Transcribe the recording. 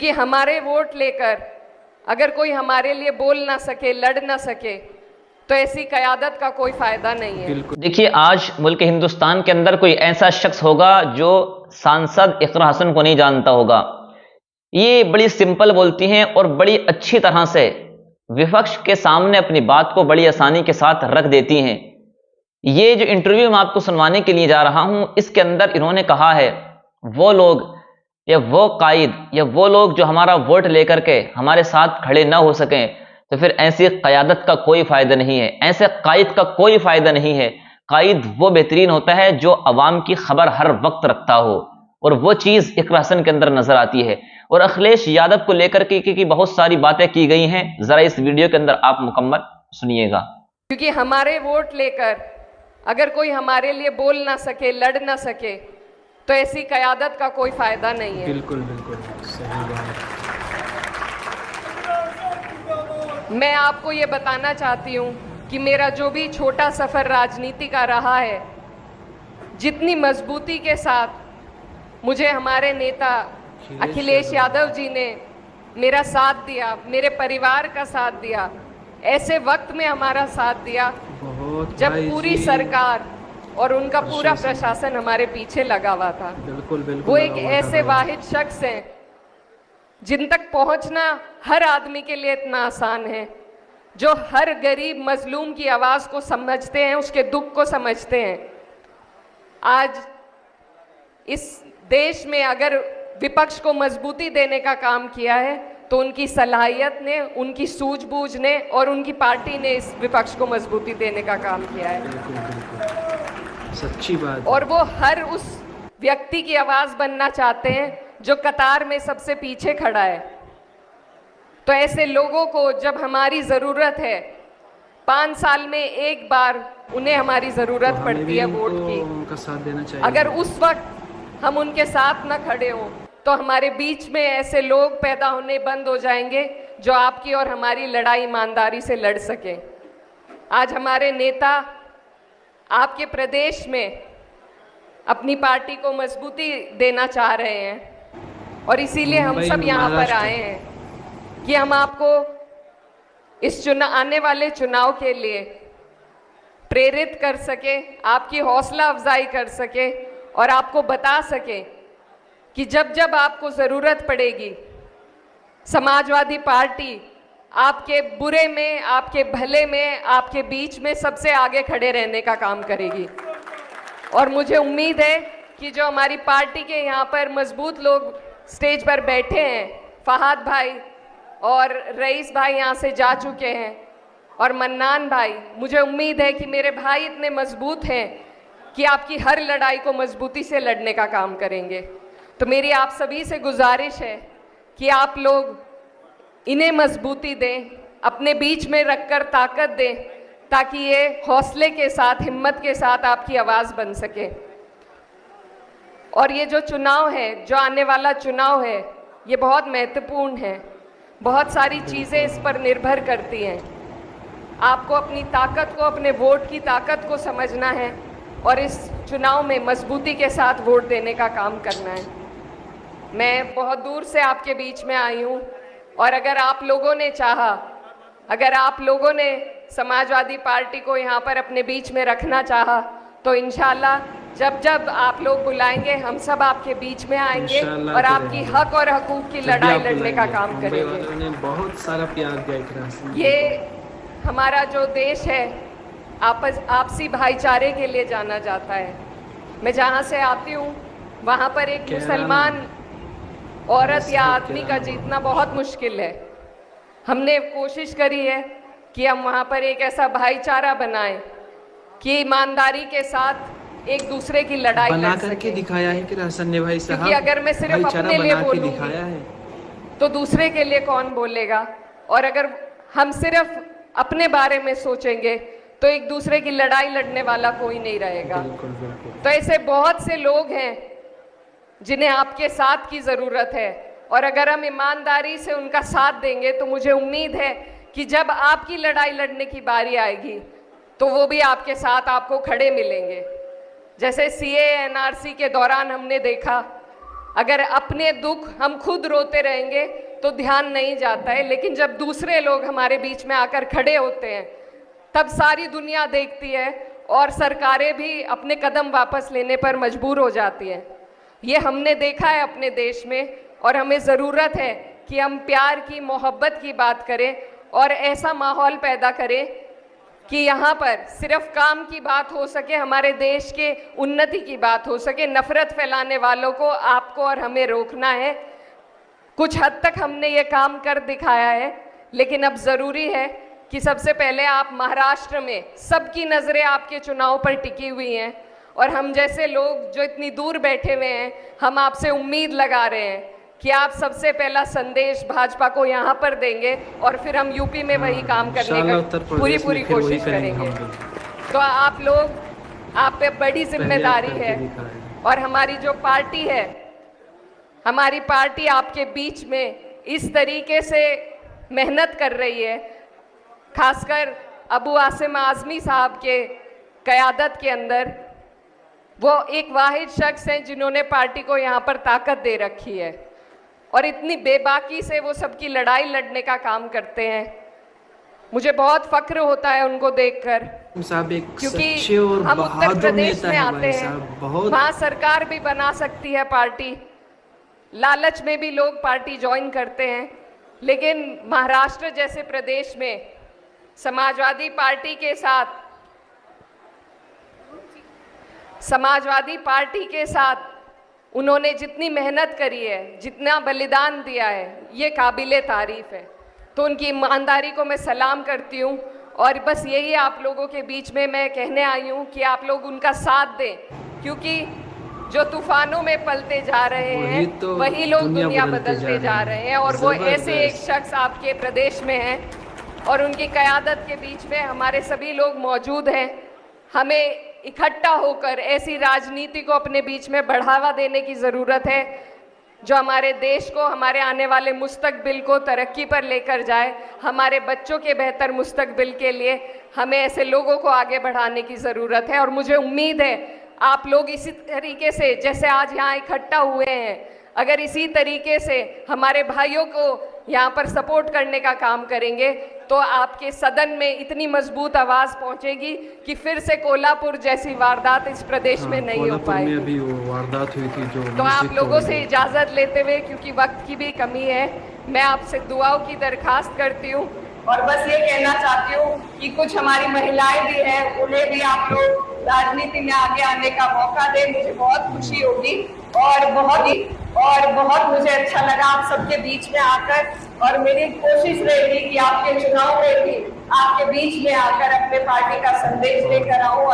क्योंकि हमारे वोट लेकर अगर कोई हमारे लिए बोल ना सके, लड़ ना सके, तो ऐसी क़यादत का कोई फायदा नहीं है। देखिए, आज मुल्क हिंदुस्तान के अंदर कोई ऐसा शख्स होगा जो सांसद इकरा हसन को नहीं जानता होगा। ये बड़ी सिंपल बोलती हैं और बड़ी अच्छी तरह से विपक्ष के सामने अपनी बात को बड़ी आसानी के साथ रख देती हैं। ये जो इंटरव्यू मैं आपको सुनवाने के लिए जा रहा हूं, इसके अंदर इन्होंने कहा है वो लोग या वो कायद या वो लोग जो हमारा वोट लेकर के हमारे साथ खड़े ना हो सकें, तो फिर ऐसी क़यादत का कोई फ़ायदा नहीं है, ऐसे कायद का कोई फ़ायदा नहीं है। कायद वो बेहतरीन होता है जो अवाम की खबर हर वक्त रखता हो, और वो चीज़ इकरा हसन के अंदर नजर आती है। और अखिलेश यादव को लेकर के बहुत सारी बातें की गई हैं, ज़रा इस वीडियो के अंदर आप मुकम्मल सुनिएगा। क्योंकि हमारे वोट लेकर अगर कोई हमारे लिए बोल ना सके, लड़ ना सके, तो ऐसी क़यादत का कोई फायदा नहीं है। बिल्कुल बिल्कुल सही बात। मैं आपको ये बताना चाहती हूँ कि मेरा जो भी छोटा सफ़र राजनीति का रहा है, जितनी मजबूती के साथ मुझे हमारे नेता अखिलेश यादव जी ने मेरा साथ दिया, मेरे परिवार का साथ दिया, ऐसे वक्त में हमारा साथ दिया जब पूरी सरकार और उनका पूरा प्रशासन हमारे पीछे लगा हुआ था। बिल्कुल बिल्कुल वो एक ऐसे वाहिद शख्स हैं जिन तक पहुंचना हर आदमी के लिए इतना आसान है, जो हर गरीब मजलूम की आवाज़ को समझते हैं, उसके दुख को समझते हैं। आज इस देश में अगर विपक्ष को मजबूती देने का काम किया है तो उनकी सलाहियत ने, उनकी सूझबूझ ने और उनकी पार्टी ने इस विपक्ष को मजबूती देने का काम किया है। बिल्कुल बिल्कुल सच्ची बात। और वो हर उस व्यक्ति की आवाज़ बनना चाहते हैं जो कतार में सबसे पीछे खड़ा है। तो ऐसे लोगों को जब हमारी ज़रूरत है, 5 साल में एक बार उन्हें हमारी ज़रूरत पड़ती है वोट की, उनका साथ देना चाहिए। अगर उस वक्त हम उनके साथ न खड़े हों तो हमारे बीच में ऐसे लोग पैदा होने बंद हो जाएंगे जो आपकी और हमारी लड़ाई ईमानदारी से लड़ सकें। आज हमारे नेता आपके प्रदेश में अपनी पार्टी को मजबूती देना चाह रहे हैं और इसीलिए हम सब यहाँ पर आए हैं कि हम आपको इस आने वाले चुनाव के लिए प्रेरित कर सके, आपकी हौसला अफजाई कर सके और आपको बता सके कि जब जब आपको ज़रूरत पड़ेगी, समाजवादी पार्टी आपके बुरे में, आपके भले में, आपके बीच में सबसे आगे खड़े रहने का काम करेगी। और मुझे उम्मीद है कि जो हमारी पार्टी के यहाँ पर मजबूत लोग स्टेज पर बैठे हैं, फहाद भाई और रईस भाई यहाँ से जा चुके हैं और मन्नान भाई, मुझे उम्मीद है कि मेरे भाई इतने मजबूत हैं कि आपकी हर लड़ाई को मजबूती से लड़ने का काम करेंगे। तो मेरी आप सभी से गुजारिश है कि आप लोग इन्हें मजबूती दें, अपने बीच में रखकर ताकत दें, ताकि ये हौसले के साथ, हिम्मत के साथ आपकी आवाज़ बन सके। और ये जो चुनाव है, जो आने वाला चुनाव है, ये बहुत महत्वपूर्ण है। बहुत सारी चीज़ें इस पर निर्भर करती हैं। आपको अपनी ताकत को, अपने वोट की ताकत को समझना है और इस चुनाव में मजबूती के साथ वोट देने का काम करना है। मैं बहुत दूर से आपके बीच में आई हूँ और अगर आप लोगों ने चाहा, अगर आप लोगों ने समाजवादी पार्टी को यहाँ पर अपने बीच में रखना चाहा, तो इंशाल्लाह जब जब आप लोग बुलाएंगे हम सब आपके बीच में आएंगे और आपकी हक और हकूक की लड़ाई लड़ने का काम करेंगे। बहुत सारा प्यार दिया। ये हमारा जो देश है आपसी भाईचारे के लिए जाना जाता है। मैं जहाँ से आती हूँ वहाँ पर एक मुसलमान औरत या आदमी का जीतना बहुत मुश्किल है। हमने कोशिश करी है कि हम वहाँ पर एक ऐसा भाईचारा बनाएं कि ईमानदारी के साथ एक दूसरे की लड़ाई लड़ सके। करके दिखाया है कि हसन ने भाई साहब, क्योंकि अगर मैं सिर्फ अपने लिए बोलूँगी तो दूसरे के लिए कौन बोलेगा, और अगर हम सिर्फ अपने बारे में सोचेंगे तो एक दूसरे की लड़ाई लड़ने वाला कोई नहीं रहेगा। तो ऐसे बहुत से लोग हैं जिन्हें आपके साथ की ज़रूरत है, और अगर हम ईमानदारी से उनका साथ देंगे तो मुझे उम्मीद है कि जब आपकी लड़ाई लड़ने की बारी आएगी तो वो भी आपके साथ आपको खड़े मिलेंगे। जैसे CAA NRC के दौरान हमने देखा अगर अपने दुख हम खुद रोते रहेंगे तो ध्यान नहीं जाता है, लेकिन जब दूसरे लोग हमारे बीच में आकर खड़े होते हैं तब सारी दुनिया देखती है और सरकारें भी अपने कदम वापस लेने पर मजबूर हो जाती हैं। ये हमने देखा है अपने देश में और हमें ज़रूरत है कि हम प्यार की, मोहब्बत की बात करें और ऐसा माहौल पैदा करें कि यहाँ पर सिर्फ काम की बात हो सके, हमारे देश के उन्नति की बात हो सके। नफरत फैलाने वालों को आपको और हमें रोकना है। कुछ हद तक हमने ये काम कर दिखाया है, लेकिन अब ज़रूरी है कि सबसे पहले आप महाराष्ट्र में, सबकी नज़रें आपके चुनाव पर टिकी हुई हैं और हम जैसे लोग जो इतनी दूर बैठे हुए हैं, हम आपसे उम्मीद लगा रहे हैं कि आप सबसे पहला संदेश भाजपा को यहाँ पर देंगे और फिर हम यूपी में वही काम करने का पूरी कोशिश करेंगे। तो आप लोग, आप पे बड़ी जिम्मेदारी है और हमारी जो पार्टी है, हमारी पार्टी आपके बीच में इस तरीके से मेहनत कर रही है, खासकर अबू आसिम आज़मी साहब के क़यादत के अंदर। वो एक वाहिद शख्स हैं जिन्होंने पार्टी को यहाँ पर ताकत दे रखी है और इतनी बेबाकी से वो सबकी लड़ाई लड़ने का काम करते हैं। मुझे बहुत फख्र होता है उनको देखकर, क्योंकि हम उत्तर प्रदेश में आते हैं, वहाँ सरकार भी बना सकती है पार्टी, लालच में भी लोग पार्टी ज्वाइन करते हैं, लेकिन महाराष्ट्र जैसे प्रदेश में समाजवादी पार्टी के साथ उन्होंने जितनी मेहनत करी है, जितना बलिदान दिया है, ये काबिले तारीफ़ है। तो उनकी ईमानदारी को मैं सलाम करती हूँ और बस यही आप लोगों के बीच में मैं कहने आई हूँ कि आप लोग उनका साथ दें, क्योंकि जो तूफानों में पलते जा रहे हैं वही लोग दुनिया बदलते जा रहे हैं और वो ऐसे एक शख्स आपके प्रदेश में हैं और उनकी क़यादत के बीच में हमारे सभी लोग मौजूद हैं। हमें इकट्ठा होकर ऐसी राजनीति को अपने बीच में बढ़ावा देने की ज़रूरत है जो हमारे देश को, हमारे आने वाले मुस्तकबिल को तरक्की पर लेकर जाए। हमारे बच्चों के बेहतर मुस्तकबिल के लिए हमें ऐसे लोगों को आगे बढ़ाने की ज़रूरत है और मुझे उम्मीद है आप लोग इसी तरीके से, जैसे आज यहाँ इकट्ठा हुए हैं, अगर इसी तरीके से हमारे भाइयों को यहाँ पर सपोर्ट करने का काम करेंगे तो आपके सदन में इतनी मजबूत आवाज़ पहुँचेगी कि फिर से कोल्हापुर जैसी वारदात इस प्रदेश में नहीं हो पाएगी। अभी वो वारदात हुई थी जो तो आप लोगों से इजाज़त लेते हुए, क्योंकि वक्त की भी कमी है, मैं आपसे दुआओं की दरख्वास्त करती हूँ और बस ये कहना चाहती हूँ कि कुछ हमारी महिलाएं भी हैं, उन्हें भी आप लोग राजनीति में आगे आने का मौका दें। मुझे बहुत खुशी होगी और बहुत मुझे अच्छा लगा आप सबके बीच में आकर और मेरी कोशिश रहेगी कि आपके चुनाव में भी आपके बीच में आकर अपने पार्टी का संदेश लेकर आऊं।